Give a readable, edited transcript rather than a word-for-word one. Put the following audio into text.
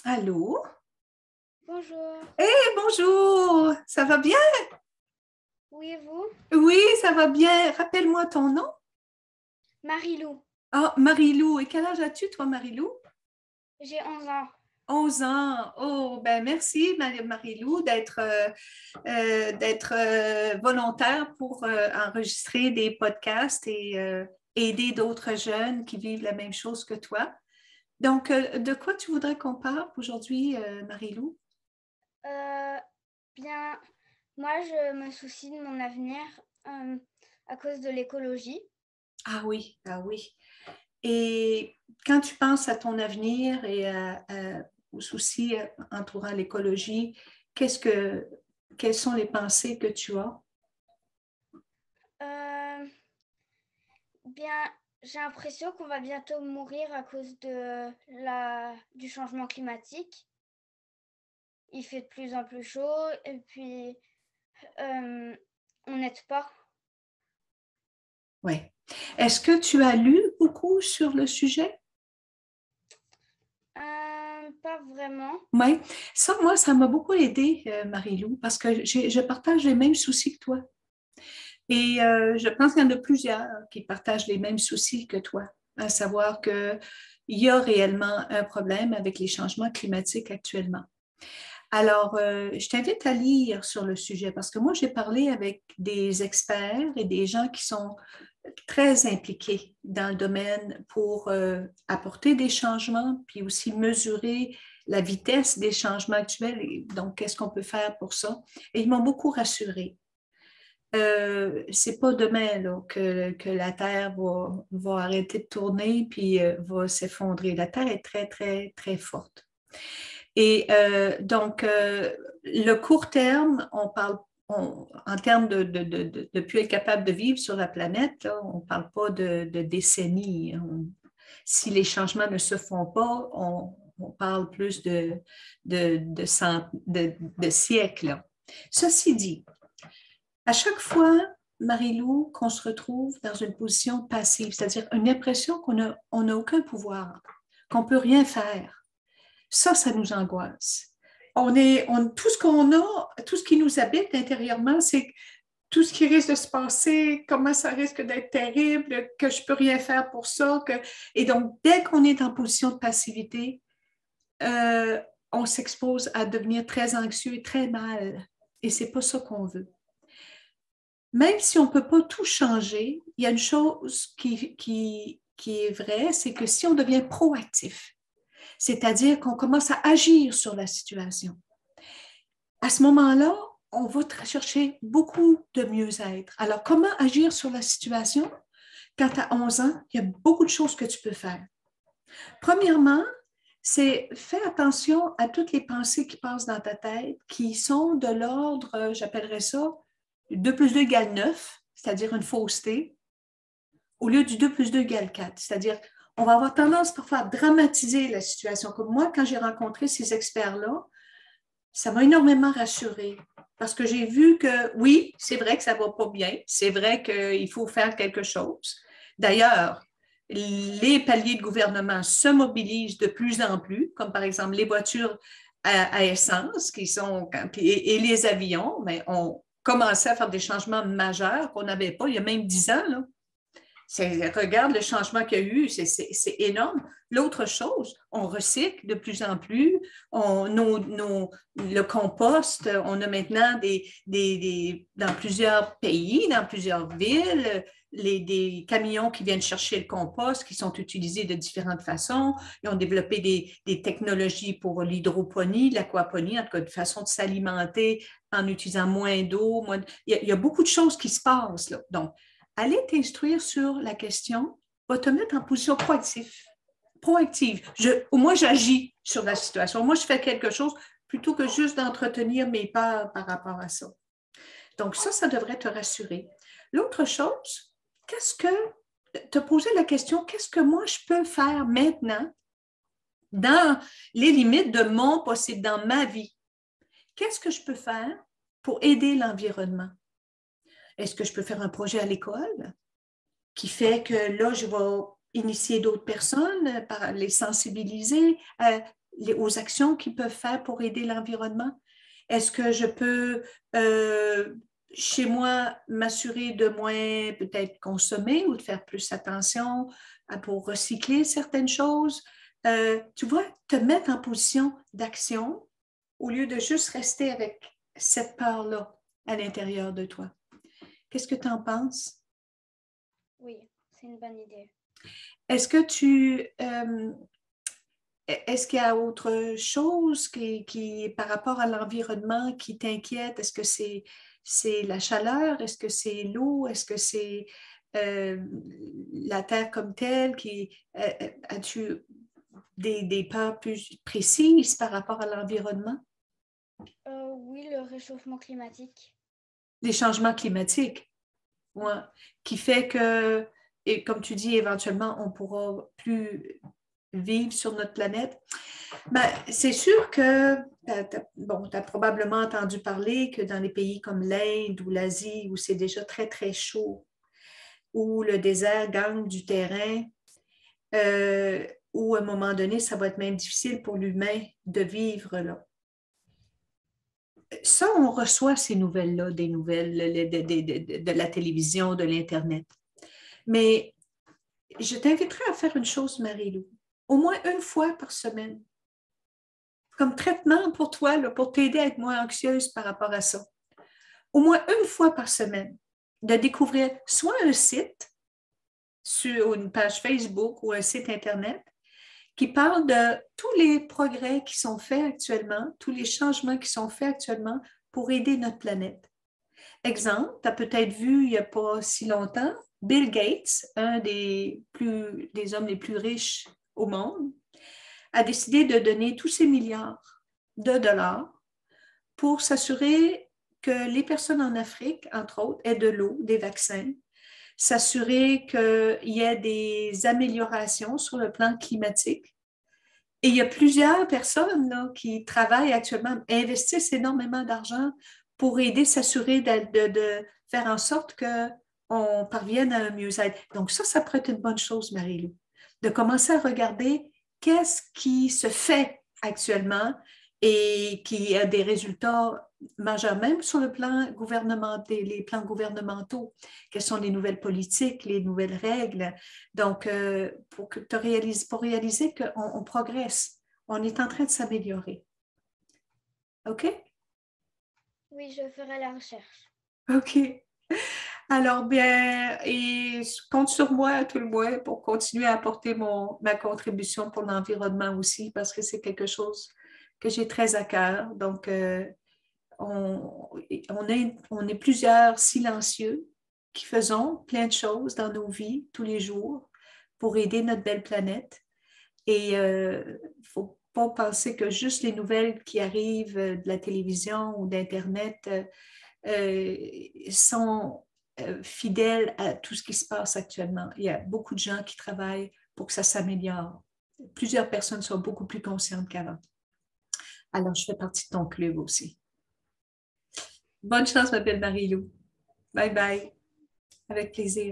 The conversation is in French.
Allô? Bonjour. Bonjour, ça va bien? Oui, et vous? Oui, ça va bien. Rappelle-moi ton nom. Marie-Lou. Ah, Marie-Lou. Et quel âge as-tu, toi, Marie-Lou? J'ai 11 ans. 11 ans. Oh, ben merci, Marie-Lou, d'être volontaire pour enregistrer des podcasts et aider d'autres jeunes qui vivent la même chose que toi. Donc, de quoi tu voudrais qu'on parle aujourd'hui, Marie-Lou? Euh, Bien, moi, je me soucie de mon avenir euh, à cause de l'écologie. Ah oui, ah oui. Et quand tu penses à ton avenir et aux soucis entourant l'écologie, quelles sont les pensées que tu as? Euh, Bien, j'ai l'impression qu'on va bientôt mourir à cause du changement climatique. Il fait de plus en plus chaud et puis euh, on n'aide pas. Oui. Est-ce que tu as lu beaucoup sur le sujet? Pas vraiment. Oui. Ça, moi, ça m'a beaucoup aidé, Marie-Lou, parce que je partage les mêmes soucis que toi. Et je pense qu'il y en a plusieurs qui partagent les mêmes soucis que toi, à savoir qu'il y a réellement un problème avec les changements climatiques actuellement. Alors, je t'invite à lire sur le sujet parce que moi, j'ai parlé avec des experts et des gens qui sont très impliqués dans le domaine pour apporter des changements, puis aussi mesurer la vitesse des changements actuels. Et donc, qu'est-ce qu'on peut faire pour ça? Et ils m'ont beaucoup rassurée. C'est pas demain là, que la Terre va arrêter de tourner puis va s'effondrer. La Terre est très, très, très forte. Et donc, le court terme, on parle en termes de ne plus être capable de vivre sur la planète, là, on ne parle pas de décennies. Si les changements ne se font pas, on parle plus de siècles. Ceci dit, à chaque fois, Marie-Lou, qu'on se retrouve dans une position passive, c'est-à-dire une impression qu'on n'a aucun pouvoir, qu'on ne peut rien faire, ça nous angoisse. Tout ce qu'on a, tout ce qui nous habite intérieurement, c'est tout ce qui risque de se passer, comment ça risque d'être terrible, que je ne peux rien faire pour ça. Et donc, dès qu'on est en position de passivité, euh, on s'expose à devenir très anxieux et très mal. Et ce n'est pas ça qu'on veut. Même si on ne peut pas tout changer, il y a une chose qui est vraie, c'est que si on devient proactif, c'est-à-dire qu'on commence à agir sur la situation, à ce moment-là, on va chercher beaucoup de mieux-être. Alors, comment agir sur la situation? Quand tu as 11 ans, il y a beaucoup de choses que tu peux faire. Premièrement, c'est faire attention à toutes les pensées qui passent dans ta tête, qui sont de l'ordre, j'appellerais ça, 2 plus 2 égale 9, c'est-à-dire une fausseté, au lieu du 2 plus 2 égale 4. C'est-à-dire, on va avoir tendance parfois à dramatiser la situation. Comme moi, quand j'ai rencontré ces experts-là, ça m'a énormément rassurée parce que j'ai vu que oui, c'est vrai que ça ne va pas bien, c'est vrai qu'il faut faire quelque chose. D'ailleurs, les paliers de gouvernement se mobilisent de plus en plus, comme par exemple les voitures à essence et les avions, mais on commençait à faire des changements majeurs qu'on n'avait pas il y a même 10 ans. Là. Regarde le changement qu'il y a eu, c'est énorme. L'autre chose, on recycle de plus en plus. Le compost, on a maintenant dans plusieurs pays, dans plusieurs villes, des camions qui viennent chercher le compost, qui sont utilisés de différentes façons. Ils ont développé des technologies pour l'hydroponie, l'aquaponie, en tout cas, de façon de s'alimenter en utilisant moins d'eau. Il y a beaucoup de choses qui se passent. Là. Donc, aller t'instruire sur la question va te mettre en position proactive. Au moins, j'agis sur la situation. Moi, je fais quelque chose plutôt que juste d'entretenir mes peurs par rapport à ça. Donc, ça devrait te rassurer. L'autre chose, te poser la question, qu'est-ce que moi, je peux faire maintenant dans les limites de mon possible, dans ma vie? Qu'est-ce que je peux faire pour aider l'environnement? Est-ce que je peux faire un projet à l'école qui fait que là, je vais initier d'autres personnes, les sensibiliser? aux actions qu'ils peuvent faire pour aider l'environnement? Est-ce que je peux, chez moi, m'assurer de moins peut-être consommer ou de faire plus attention pour recycler certaines choses? Tu vois, te mettre en position d'action au lieu de juste rester avec cette peur-là à l'intérieur de toi. Qu'est-ce que tu en penses? Oui, c'est une bonne idée. Est-ce que est-ce qu'il y a autre chose par rapport à l'environnement qui t'inquiète? Est-ce que c'est la chaleur? Est-ce que c'est l'eau? Est-ce que c'est la terre comme telle? As-tu des peurs plus précises par rapport à l'environnement? Oui, le réchauffement climatique. Les changements climatiques, ouais, qui fait que, et comme tu dis, éventuellement, on ne pourra plus vivre sur notre planète. Ben, c'est sûr que tu as probablement entendu parler que dans les pays comme l'Inde ou l'Asie, où c'est déjà très, très chaud, où le désert gagne du terrain, où à un moment donné, ça va être même difficile pour l'humain de vivre là. Ça, on reçoit ces nouvelles-là, des nouvelles de la télévision, de l'Internet. Mais je t'inviterai à faire une chose, Marie-Lou, au moins une fois par semaine, comme traitement pour toi, là, pour t'aider à être moins anxieuse par rapport à ça. Au moins une fois par semaine, de découvrir soit un site sur une page Facebook ou un site Internet qui parle de tous les progrès qui sont faits actuellement, tous les changements qui sont faits actuellement pour aider notre planète. Exemple, tu as peut-être vu il n'y a pas si longtemps, Bill Gates, un des hommes les plus riches au monde, a décidé de donner tous ses milliards de dollars pour s'assurer que les personnes en Afrique, entre autres, aient de l'eau, des vaccins, s'assurer qu'il y ait des améliorations sur le plan climatique. Et il y a plusieurs personnes là, qui travaillent actuellement, investissent énormément d'argent pour aider, s'assurer de faire en sorte qu'on parvienne à un mieux-être. Donc ça pourrait être une bonne chose, Marie-Lou, de commencer à regarder qu'est-ce qui se fait actuellement et qui a des résultats majeurs, même sur le plan gouvernemental, les plans gouvernementaux. Quelles sont les nouvelles politiques, les nouvelles règles? Donc, pour réaliser qu'on progresse, on est en train de s'améliorer. OK? Oui, je ferai la recherche. OK. Alors, bien, et je compte sur moi tout le moins pour continuer à apporter ma contribution pour l'environnement aussi, parce que c'est quelque chose que j'ai très à cœur. Donc, on est plusieurs silencieux qui faisons plein de choses dans nos vies tous les jours pour aider notre belle planète. Et il ne faut pas penser que juste les nouvelles qui arrivent de la télévision ou d'Internet sont fidèles à tout ce qui se passe actuellement. Il y a beaucoup de gens qui travaillent pour que ça s'améliore. Plusieurs personnes sont beaucoup plus conscientes qu'avant. Alors, je fais partie de ton club aussi. Bonne chance, ma belle Marie-Lou. Bye bye. Avec plaisir.